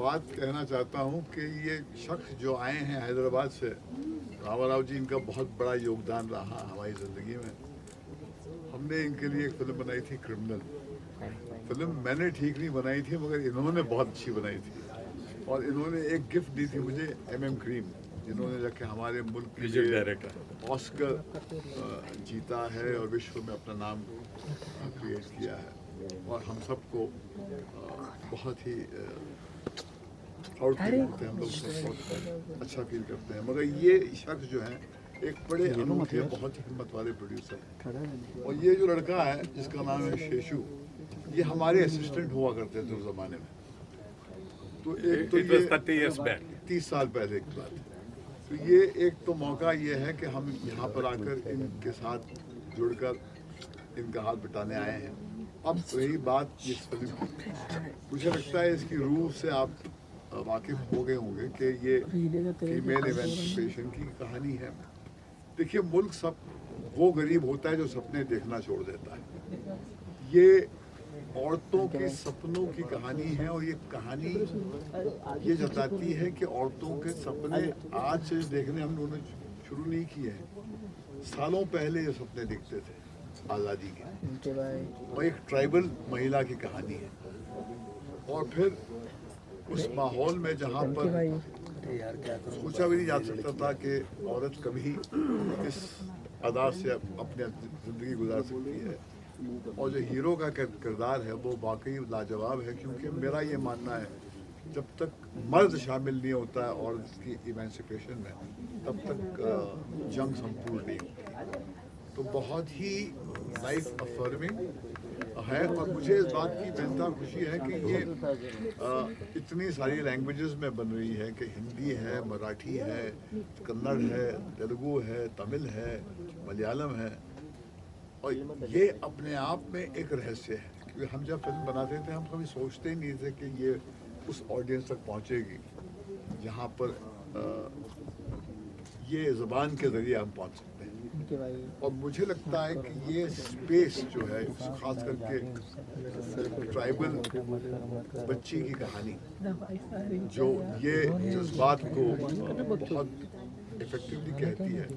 बात कहना चाहता हूँ कि ये शख्स जो आए हैं हैदराबाद से, रामाराव जी, इनका बहुत बड़ा योगदान रहा हमारी ज़िंदगी में। हमने इनके लिए एक फिल्म बनाई थी क्रिमिनल। फिल्म मैंने ठीक नहीं बनाई थी, मगर इन्होंने बहुत अच्छी बनाई थी। और इन्होंने एक गिफ्ट दी थी मुझे, क्रीम, जिन्होंने जाके हमारे मुल्क के लिए डायरेक्टर ऑस्कर जीता है और विश्व में अपना नाम क्रिएट किया है। और हम सबको बहुत ही प्राउड फील करते हैं, हम लोग बहुत अच्छा फील करते हैं। मगर ये शख्स जो है एक बड़े अनूठे, बहुत ही हिम्मत वाले प्रोड्यूसर हैं। और ये जो लड़का है जिसका नाम है शेषु, ये हमारे असिस्टेंट हुआ करते थे उस ज़माने में। तो एक तो ये 30 साल पहले की बात है। तो ये एक तो मौका ये है कि हम यहाँ पर आकर इनके साथ जुड़कर इनका हाथ बटाने आए हैं। अब रही बात इस फिल्म की, मुझे लगता है इसकी रूह से आप वाकिफ हो गए होंगे कि ये फीमेल इमेंसिपेशन की कहानी है। देखिए, मुल्क सब वो गरीब होता है जो सपने देखना छोड़ देता है। ये औरतों के सपनों की कहानी है। और ये कहानी ये जताती है कि औरतों के सपने आज से देखने हम लोगों ने शुरू नहीं किए हैं। सालों पहले ये सपने दिखते थे आज़ादी के। और एक ट्राइबल महिला की कहानी है। और फिर उस माहौल में जहाँ पर सोचा भी नहीं जा सकता था कि औरत कभी इस अदा से अपनी ज़िंदगी गुजार सकती है। और जो हीरो का किरदार है वो वाकई लाजवाब है, क्योंकि मेरा ये मानना है जब तक मर्द शामिल नहीं होता है औरत की इमेंसिपेशन में, तब तक जंग संपूर्ण नहीं होती। तो बहुत ही लाइफ अफर्मिंग है। और मुझे इस बात की बेहतर खुशी है कि ये इतनी सारी लैंग्वेजेस में बन रही है कि हिंदी है, मराठी है, कन्नड़ है, तेलुगु है, तमिल है, मलयालम है। और ये अपने आप में एक रहस्य है, क्योंकि हम जब फिल्म बनाते थे हम कभी सोचते ही नहीं थे कि ये उस ऑडियंस तक पहुंचेगी जहाँ पर ये ज़बान के ज़रिए हम पहुंच सकते हैं। और मुझे लगता है कि ये स्पेस जो है, खास करके ट्राइबल बच्ची की कहानी जो ये जज्बात को बहुत इफेक्टिवली कहती है,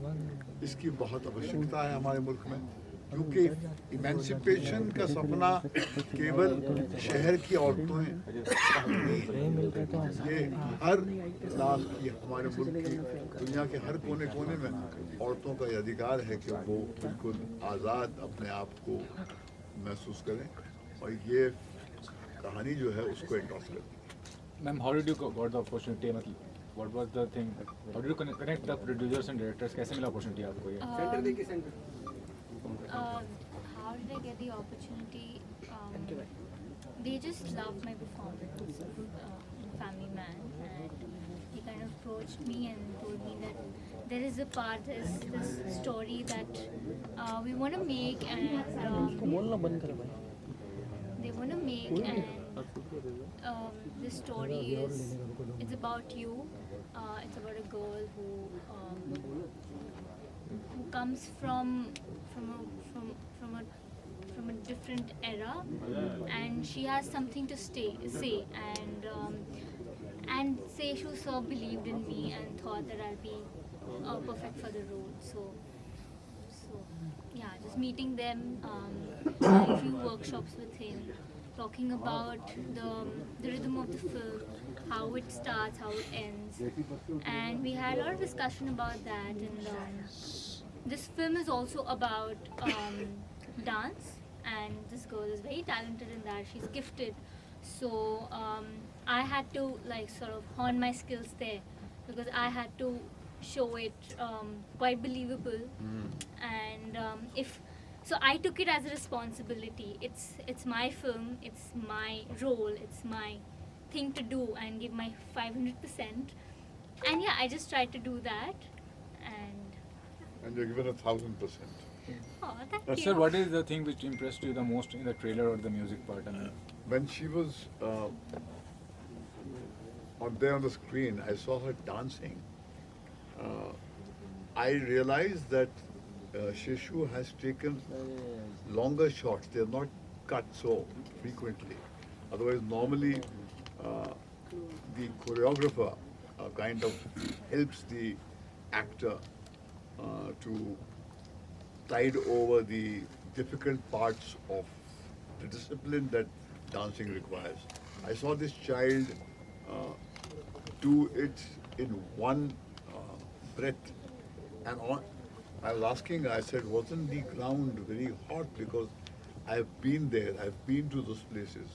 इसकी बहुत आवश्यकता है हमारे मुल्क में। क्योंकि इमेंसिपेशन का सपना केवल शहर की औरतों नहीं है। ये हर क्लास की, हमारे मुल्क की, दुनिया के हर कोने कोने में औरतों का ये अधिकार है कि वो बिल्कुल आज़ाद अपने आप को महसूस करें। और ये कहानी जो है उसको एंडोर्स करती है। Ma'am, how did you got the opportunity? मतलब what was the thing, how did you connect the producers and directors? कैसे मिला अपॉर्चुनिटी आपको ये? How did I get the opportunity? They just loved my performance in Family Man, and he kind of approached me and told me that there is a part, there's this story that we want to make, and they want to make, and this story it's about you. It's about a girl who comes from a different era, and she has something to say, and Seshu sir believed in me and thought that I'll be perfect for the role. So yeah, just meeting them, doing a few workshops with him, talking about the rhythm of the film, how it starts, how it ends, and we had a lot of discussion about that. And this film is also about dance, and this girl is very talented in that. She's gifted, so I had to like sort of hone my skills there, because I had to show it quite believable. And so I took it as a responsibility. It's my film, it's my role, it's my thing to do and give my 500%. And yeah, I just tried to do that, and you're given 1,000%. oh, thank you. Sir, what is the thing which impressed you the most in the trailer or the music part? I mean, When she was there on the screen, I saw her dancing. I realized that Shishu has taken longer shots. They are not cut so frequently. Otherwise, normally the choreographer kind of helps the actor to tide over the difficult parts of the discipline that dancing requires. I saw this child uh, do it in one breath. And I was asking her, I said, wasn't the ground very hot? Because I've been there, I've been to those places.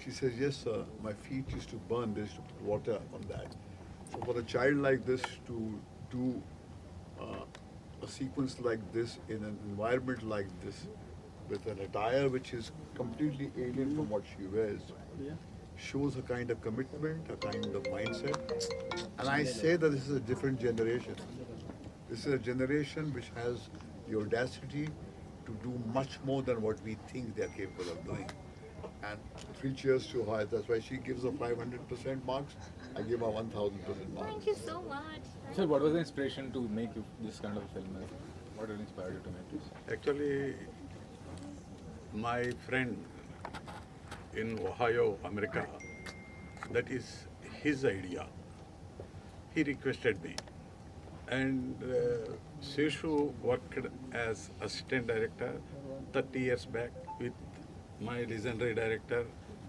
She says, yes, sir, my feet used to burn, they used to put water on that. So for a child like this to do a sequence like this in an environment like this, with an attire which is completely alien from what she wears, shows a kind of commitment, a kind of mindset. And I say that this is a different generation. This is a generation which has the audacity to do much more than what we think they are capable of doing. And 3 cheers to her. That's why she gives a 500% marks. I give her 1000% marks. Thank you so much. Sir, what was the inspiration to make this kind of film? What really inspired you to make this? Actually, my friend in Ohio, America, that is his idea. He requested me. And Seshu worked as assistant director 30 years back with my legendary director,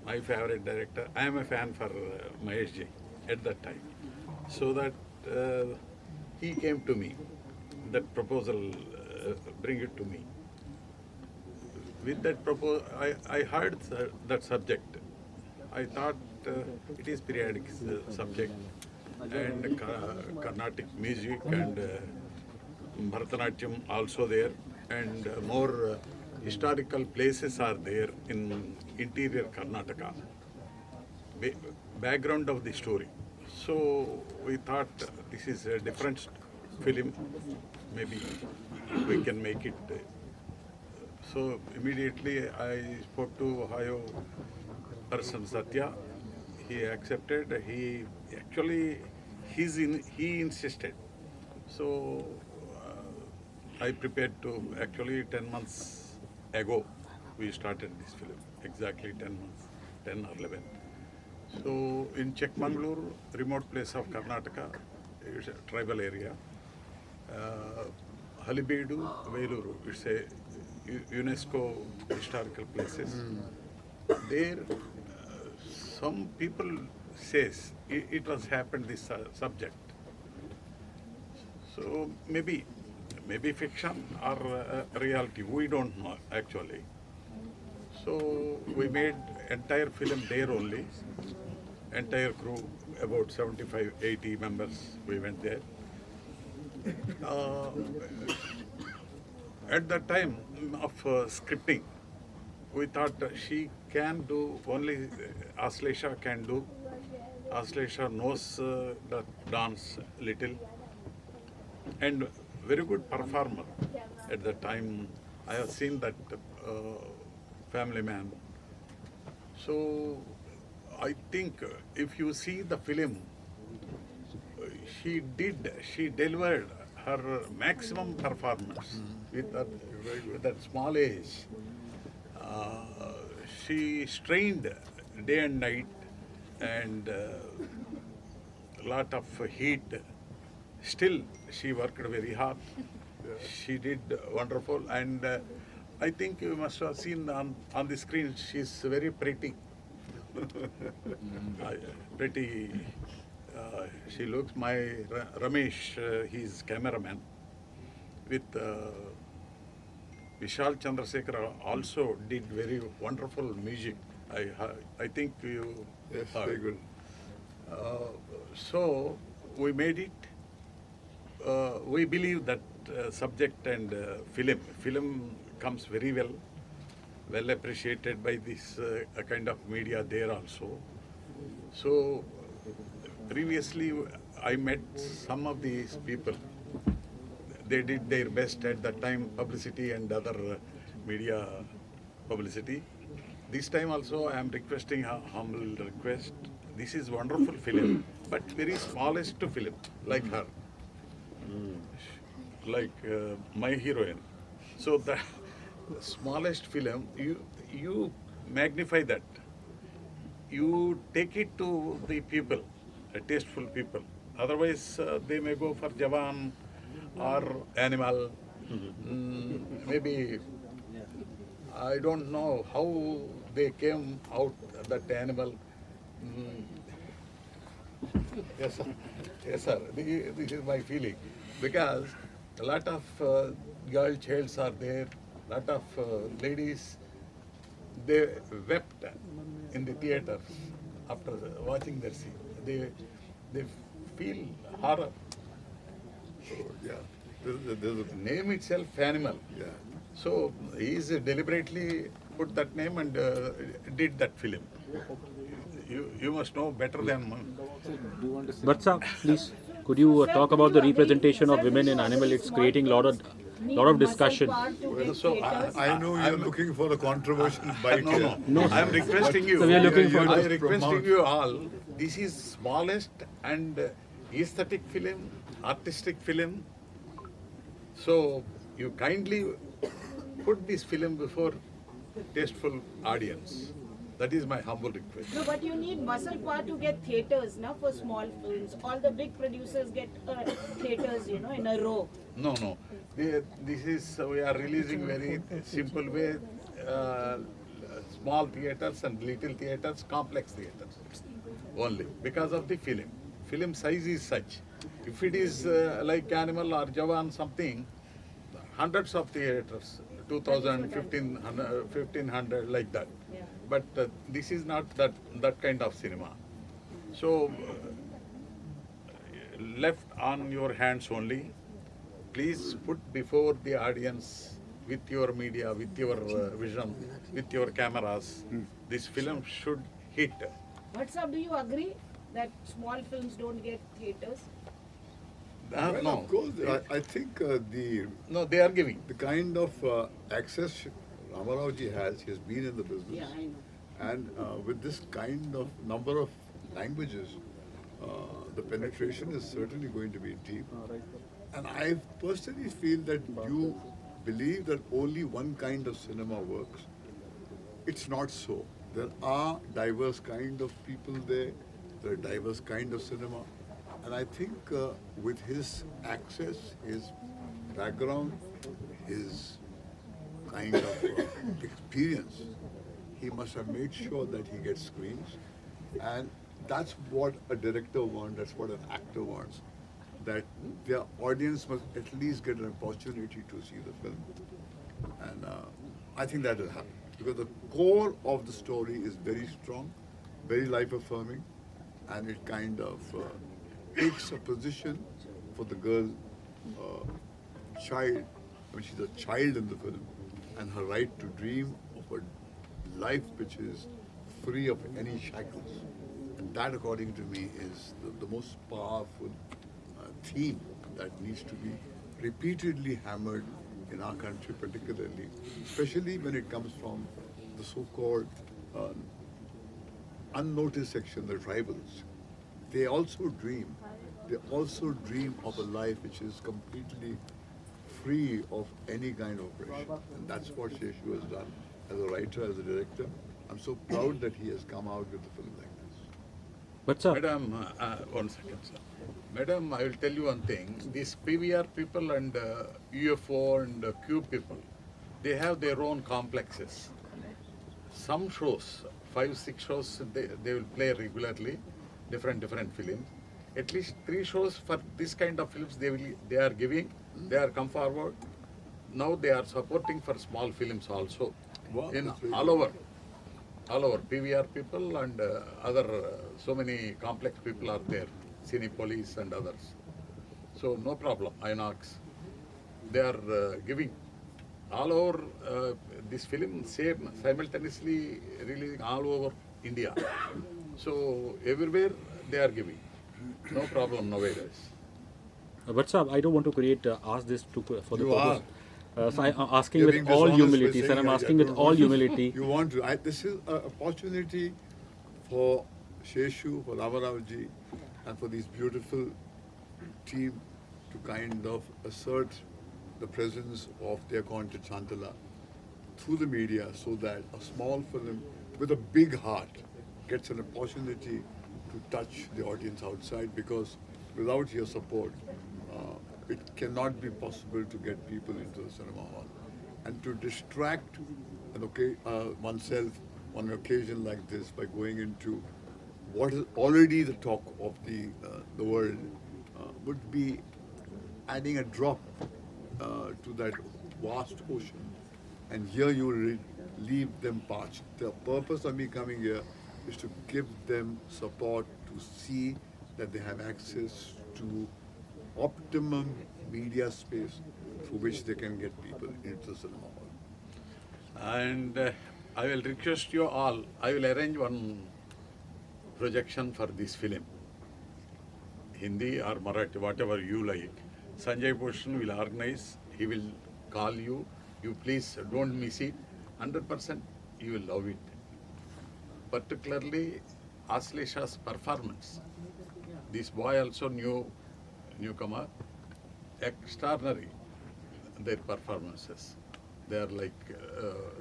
my favorite director. I am a fan for Mahesh ji at that time. So that he came to me, that proposal, bring it to me. With that proposal, I heard that subject. I thought it is periodic subject and Carnatic music and Bharatanatyam also there, and more historical places are there in interior Karnataka. Background of the story. So we thought this is a different film, maybe we can make it. So immediately I spoke to Ohio person Satya. He accepted. He actually he insisted. So I prepared to actually 10 months ago we started this film. Exactly 10 months, 10 or 11. So in Chikmagalur, remote place of Karnataka, it's a tribal area. Halibedu, Veluru, it's a UNESCO historical places. There, some people says it was happened this subject. So maybe fiction or reality, we don't know actually. So we made entire film there only. Entire crew, about 75, 80 members, we went there. At the time of scripting, we thought she can do, only Ashlesha can do. Ashlesha knows the dance little and very good performer. At the time, I have seen that Family Man. So I think if you see the film, she delivered her maximum performance with that small age. She strained day and night and lot of heat. Still, she worked very hard. She did wonderful, and I think you must have seen on the screen. She's very pretty. Pretty. She looks. My Ramesh, he's cameraman. With Vishal Chandrasekhar also did very wonderful music. I think you. Yes, very good. So we made it. We believe that subject and film comes very well appreciated by this kind of media there also. So previously I met some of these people. They did their best at that time, publicity and other media publicity. This time also I am requesting a humble request. This is wonderful film, but very smallest film, like her. Like my heroine. So the smallest film, you magnify that. you take it to the people, tasteful people. Otherwise, they may go for Jawan or Animal. Maybe I don't know how they came out that Animal. Mm, Yes, sir. Yes, sir. This is my feeling. Because a lot of girl childs are there, lot of ladies, they wept in the theaters after watching their scene. They feel horror. So, yeah, there's a, Name itself animal. yeah. So he is deliberately put that name and did that film. You must know better than Do you want to say? But sir, please, could you talk about the representation of women in animal? It's creating lot of discussion. Well, so I know you're looking for a controversial bite no, here. no, I am requesting you. So we are looking for I the- am requesting you all. This is smallest and aesthetic film, artistic film. So you kindly put this film before tasteful audience. That is my humble request. No, but you need muscle power to get theaters, now for small films. All the big producers get theaters, in a row. No, no. This is we are releasing very simple way. Small theaters and little theaters, complex theaters, only because of the film. Film size is such. If it is like Animal or Jawan something, hundreds of theaters, 2,000, 1,500 like that. Yeah. But this is not that kind of cinema. So left on your hands only. Please put before the audience with your media, with your vision, with your cameras. This film should hit. But sir, do you agree that small films don't get theaters? Well, No, of course, I think no, they are giving. the kind of access Ramaraoji has, he has been in the business. Yeah, I know. And with this kind of number of languages, the penetration is certainly going to be deep. And I personally feel that you believe that only one kind of cinema works. It's not so. There are diverse kind of people there. There are diverse kind of cinema. And I think with his access, his background, his kind of experience, he must have made sure that he gets screens. And that's what a director wants, that's what an actor wants. That their audience must at least get an opportunity to see the film. And I think that will happen. Because the core of the story is very strong, very life-affirming, and it kind of takes a position for the girl, child, when she's a child in the film, and her right to dream of a life which is free of any shackles. And that, according to me, is the most powerful theme that needs to be repeatedly hammered in our country, particularly, especially when it comes from the so-called unnoticed section, the tribals. They also dream. They also dream of a life which is completely free of any kind of oppression. And that's what Sheshu has done as a writer, as a director. I'm so proud that he has come out with a film like this. But sir, Madam, 1 second, sir. Madam, I will tell you one thing. These PVR people and UFO and Q people, they have their own complexes. Some shows, 5, 6 shows, they will play regularly, different films. At least 3 shows for this kind of films they are giving. They are come forward. Now they are supporting for small films also. Wow, In that's very all good. over PVR people and other so many complex people are there, Cinepolis and others. So no problem, Inox. They are giving all over this film same simultaneously releasing all over India. So everywhere they are giving. No problem nowadays. I don't want to ask this for the You purpose. So I'm asking You're with being all dishonest by humility, sir. saying I'm I asking with don't all want to. humility. You want to. This is an opportunity for Sheshu, for Ramaraoji, and for these beautiful team to kind of assert the presence of their content Shantala through the media so that a small film with a big heart gets an opportunity to touch the audience outside, because without your support, it cannot be possible to get people into the cinema hall. And to distract oneself on an occasion like this by going into what is already the talk of the world would be adding a drop to that vast ocean. And here you will leave them parched. The purpose of me coming here is to give them support, to see that they have access to optimum media space through which they can get people into the cinema hall. And I will request you all, I will arrange one projection for this film. Hindi or Marathi, whatever you like. Sanjay Bhushan will organize, he will call you. You please don't miss it. 100% you will love it. Particularly Ashlesha's performance. This boy also newcomer, extraordinary their performances. They are like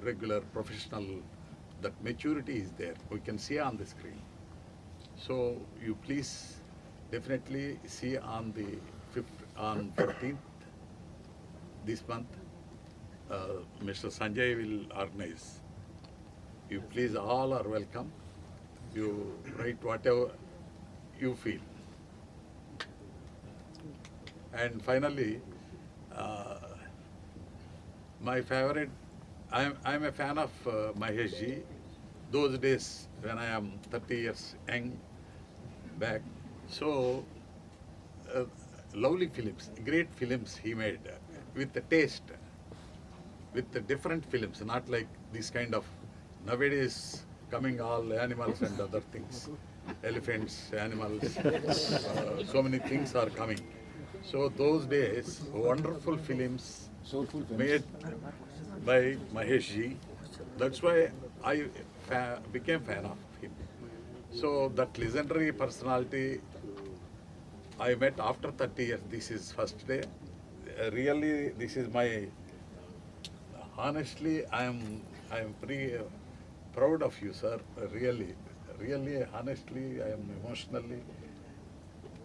regular professional. That maturity is there. We can see on the screen. So you please definitely see on the 14th this month. Mr. Sanjay will organize. You please all are welcome. You write whatever you feel. And finally, my favorite, I'm a fan of Mahesh Ji. Those days when I am 30 years young back. So, lovely films, great films he made with the taste, with the different films, not like this kind of nowadays coming all animals and other things, elephants, animals, so many things are coming. So those days, wonderful films Soulful films. made by Mahesh Ji. That's why I became fan of him. So that legendary personality I met after 30 years. This is first day. Really, this is my. Honestly, I am pretty proud of you, sir. Really, honestly, I am emotionally.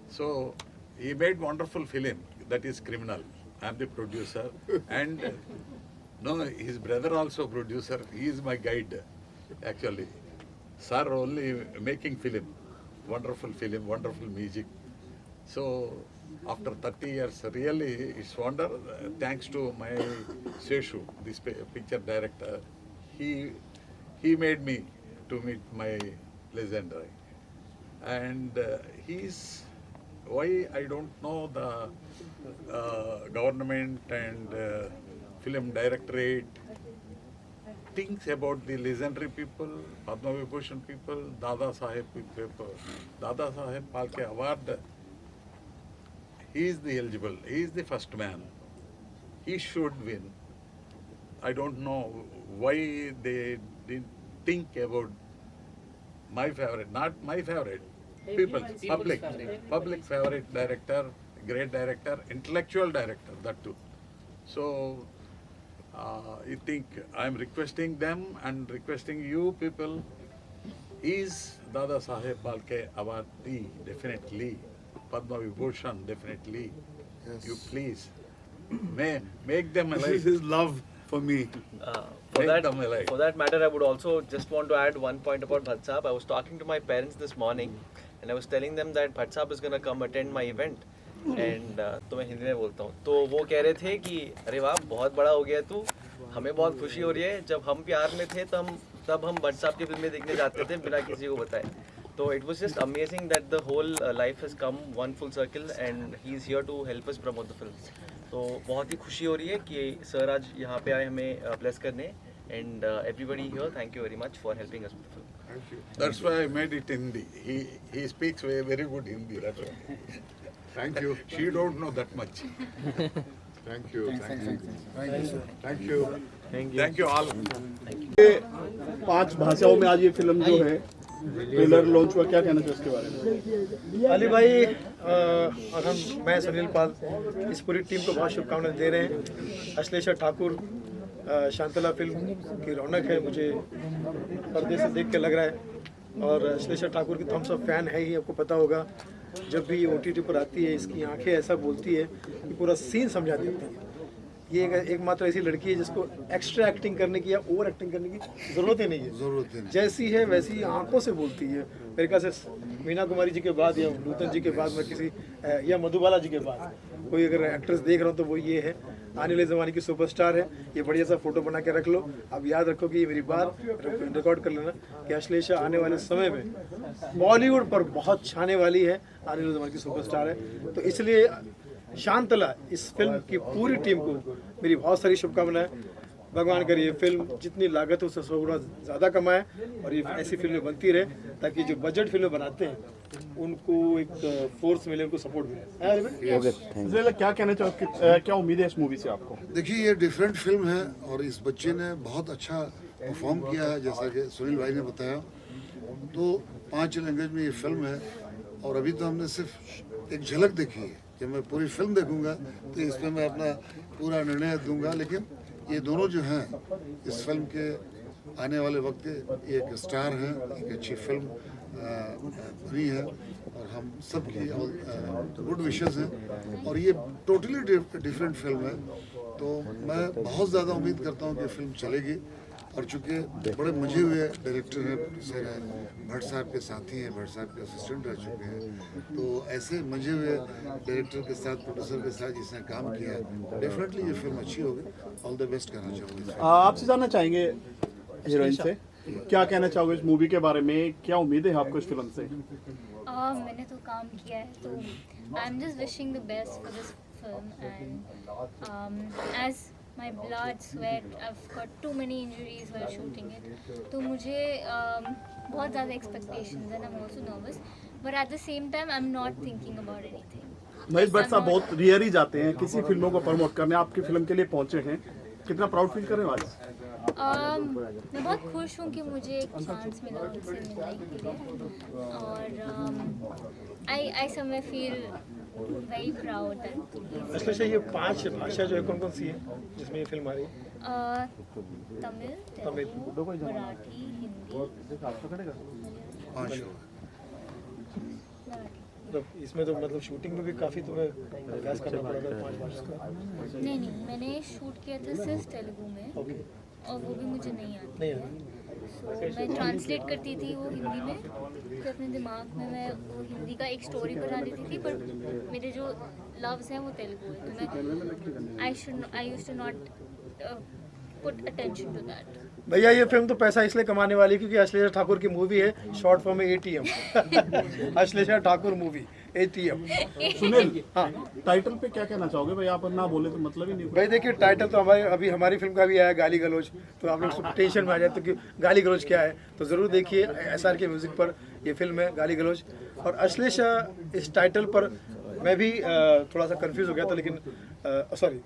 So he made wonderful film. That is Criminal. I am the producer, and no, his brother also producer. He is my guide, actually. Sir only making film, wonderful music. So after 30 years, really it's wonder. Thanks to my Sheshu, this picture director, he made me to meet my legendary, and he's why I don't know the government and film directorate thinks about the legendary people, Padma Vibhushan people, Dada Saheb people, Dada Saheb Phalke Award. He is the eligible. He is the first man. He should win. I don't know why they didn't think about my favorite, not my favorite, people's public favorite director, great director, intellectual director, that too. So I think I'm requesting them and requesting you people, is Dada Saheb Phalke Awardee, definitely. Padma Vibhushan, definitely. Yes. You please make them This alive. is his love for me. Make them alive. For that matter, I would also just want to add one point about Bhatt Saab. I was talking to my parents this morning and I was telling them that Bhatt Saab is going to come attend my event. And तो मैं हिंदी में बोलता हूँ. तो वो कह रहे थे कि अरे वाह बहुत बड़ा हो गया तू, हमें बहुत खुशी हो रही है. जब हम प्यार में थे तब हम भट्ट साहब की फिल्में देखने जाते थे बिना किसी को बताए. So it was just amazing that the whole life has come one full circle and he is here to help us promote the film. तो बहुत ही खुशी हो रही है कि सर आज यहाँ पे आए हमें bless करने. And everybody here, thank you very much for helping us with the film. Thank you. That's why I made it Hindi. He speaks very good Hindi. That's why. Thank you. She don't know that much. Thank you. Thank you. Thank you. Thank you all. 5 भाषाओं में आज ये film जो है trailer launch हुआ, क्या कहना चाहिए इसके बारे में? अली भाई और मैं सुनील पाल इस पूरी टीम को बहुत शुभकामनाएं दे रहे हैं. अश्लेषा ठाकुर शांतला फिल्म की रौनक है, मुझे पर्दे से देख के लग रहा है. और अश्लेषा ठाकुर की तो हम सब फैन है ही, आपको पता होगा। जब भी ये OTT पर आती है, इसकी आंखें ऐसा बोलती है कि पूरा सीन समझा देती है। ये एकमात्र ऐसी लड़की है जिसको एक्स्ट्रा एक्टिंग करने की या ओवर एक्टिंग करने की ज़रूरत ही नहीं है। जरूरत है। जैसी है वैसी आंखों से बोलती है। मेरे ख्याल से मीना कुमारी जी के बाद या नूतन जी के बाद में किसी या मधुबाला जी के बाद कोई अगर एक्ट्रेस देख रहा हूँ तो वो ये है। आने वाले ज़माने की सुपरस्टार है। ये बढ़िया सा फोटो बना के रख लो। अब याद रखो कि ये मेरी बात रिकॉर्ड कर लेना कि अश्लेषा आने वाले समय में बॉलीवुड पर बहुत छाने वाली है, आने वाले ज़माने की सुपरस्टार है। तो इसलिए शांतला इस फिल्म की पूरी टीम को मेरी बहुत सारी शुभकामनाएं। भगवान करे ये फिल्म जितनी लागत है उससे 100 गुना ज़्यादा कमाए और ये ऐसी फिल्में बनती रहे ताकि जो बजट फिल्में बनाते हैं उनको एक फोर्स मिले, उनको सपोर्ट मिले। क्या कहना चाहोगे, क्या उम्मीद है इस मूवी से आपको? देखिए, ये डिफरेंट फिल्म है और इस बच्चे ने बहुत अच्छा परफॉर्म किया है। जैसा कि सुनील भाई ने बताया, तो 5 लैंग्वेज में ये फिल्म है और अभी तो हमने सिर्फ एक झलक देखी है। जब मैं पूरी फिल्म देखूंगा तो इसमें मैं अपना पूरा निर्णय दूंगा। लेकिन ये दोनों जो हैं इस फिल्म के आने वाले वक्त के एक स्टार हैं, एक अच्छी फिल्म बनी है और हम सब की गुड विशेस हैं और ये टोटली डिफरेंट फिल्म है। तो मैं बहुत ज़्यादा उम्मीद करता हूँ कि फिल्म चलेगी और चूँकि बड़े मजे हुए डायरेक्टर हैं, प्रोड्यूसर हैं, भट्ट साहब के साथी हैं, भट्ट साहब के असिस्टेंट रह चुके हैं, तो ऐसे मजे हुए डायरेक्टर के साथ, प्रोड्यूसर के साथ जिसने काम किया है, डेफिनेटली ये फिल्म अच्छी होगी। ऑल द बेस्ट कहना चाहूँगा। आपसे जानना चाहेंगे हीरोइन से, क्या कहना चाहोगे इस मूवी के बारे में? क्या उम्मीद है आपको इस फिल्म से? मैंने तो काम किया है, तो I am just wishing the best for this film and as my blood, sweat, I've got too many injuries while shooting it. तो मुझे बहुत ज़्यादा expectations and I'm also nervous, but at the same time I'm not thinking about anything. Mahesh Bhatt साहब बहुत rare ही जाते हैं किसी फिल्मों को प्रमोट करने, आपकी फिल्म के लिए पहुंचे हैं, कितना प्राउड फील कर रहे हो आज? मैं बहुत खुश हूँ कि मुझे एक चांस मिला उनसे मिलने के लिए और I somewhere feel very proud that Ashlesha, ये 5 भाषा जो है कौन कौन सी है जिसमें ये फिल्म आ रही है? तमिल, तेलुगु, मराठी, हिंदी। तो इसमें तो मतलब शूटिंग में भी काफ़ी तुम्हें प्रयास करना पड़ा था 5 भाषा का? नहीं, मैंने शूट किया था सिर्फ तेलुगु में और वो भी मुझे नहीं आती। मैं ट्रांसलेट करती थी वो हिंदी में, तो अपने दिमाग में मैं वो हिंदी का एक स्टोरी बना लेती थी, पर मेरे जो लव्स हैं वो तेलुगु है, तो मैं I used to not put attention to that. भैया, ये फिल्म तो पैसा इसलिए कमाने वाली क्योंकि अश्लेषा ठाकुर की मूवी है, शॉर्ट फॉर्म में ATM। Ashlesha Thakur movie ATM। Sunil, हाँ, टाइटल पे क्या कहना चाहोगे भाई? आप ना बोले तो मतलब ही नहीं। भाई देखिए, टाइटल तो हमारी फिल्म का भी आया गाली गलौज, तो आप लोग टेंशन में आ जाते कि गाली गलौज क्या है, तो ज़रूर देखिए। SR के म्यूज़िक पर ये फिल्म है गाली गलौज। और अश्लेषा इस टाइटल पर मैं भी थोड़ा सा कंफ्यूज हो गया था, लेकिन सॉरी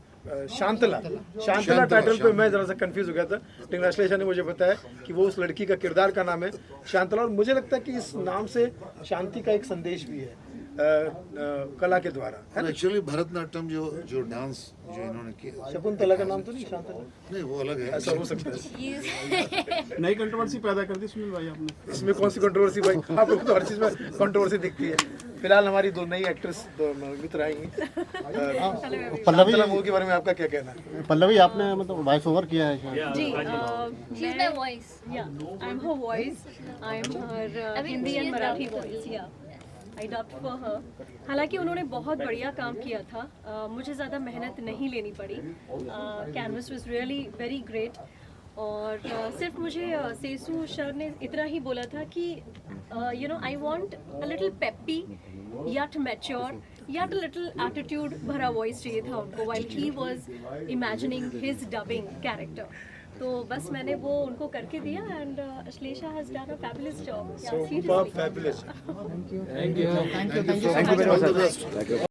शांतला टाइटल पे मैं ज़रा सा कंफ्यूज हो गया था, लेकिन अश्लेषा ने मुझे बताया कि वो उस लड़की का किरदार का नाम है शांतला। और मुझे लगता है कि इस नाम से शांति का एक संदेश भी है कला के द्वारा। एक्चुअली भरतनाट्यम जो डांस जो इन्होंने किया, शकुंतला का नाम तो नहीं शांतला? नहीं, वो अलग है। ऐसा हो सकता है। नई कंट्रोवर्सी पैदा कर दी सुनील भाई आपने। इसमें कौन सी कंट्रोवर्सी भाई? आप लोग तो हर चीज़ में कंट्रोवर्सी दिखती है। फिलहाल हमारी 2 नई एक्ट्रेस मित्र आएंगी। पल्लवी मूवी के बारे में आपका क्या कहना है? पल्लवी, आपने मतलब वॉइस ओवर किया है शायद? जी, she's my voice. Yeah, I'm her voice. I'm her Hindi and Marathi voice. Yeah, I dubbed for her. हालांकि उन्होंने बहुत बढ़िया काम किया था, मुझे ज़्यादा मेहनत नहीं लेनी पड़ी। Canvas was really very great. और सिर्फ मुझे सेसू सर ने इतना ही बोला था कि you know I want a little peppy yet mature yet a little attitude भरा वॉइस चाहिए था उनको while he was imagining his dubbing character. तो बस मैंने वो उनको करके दिया and Ashlesha has done a fabulous job. Superb, fabulous. Thank you. Thank you very much.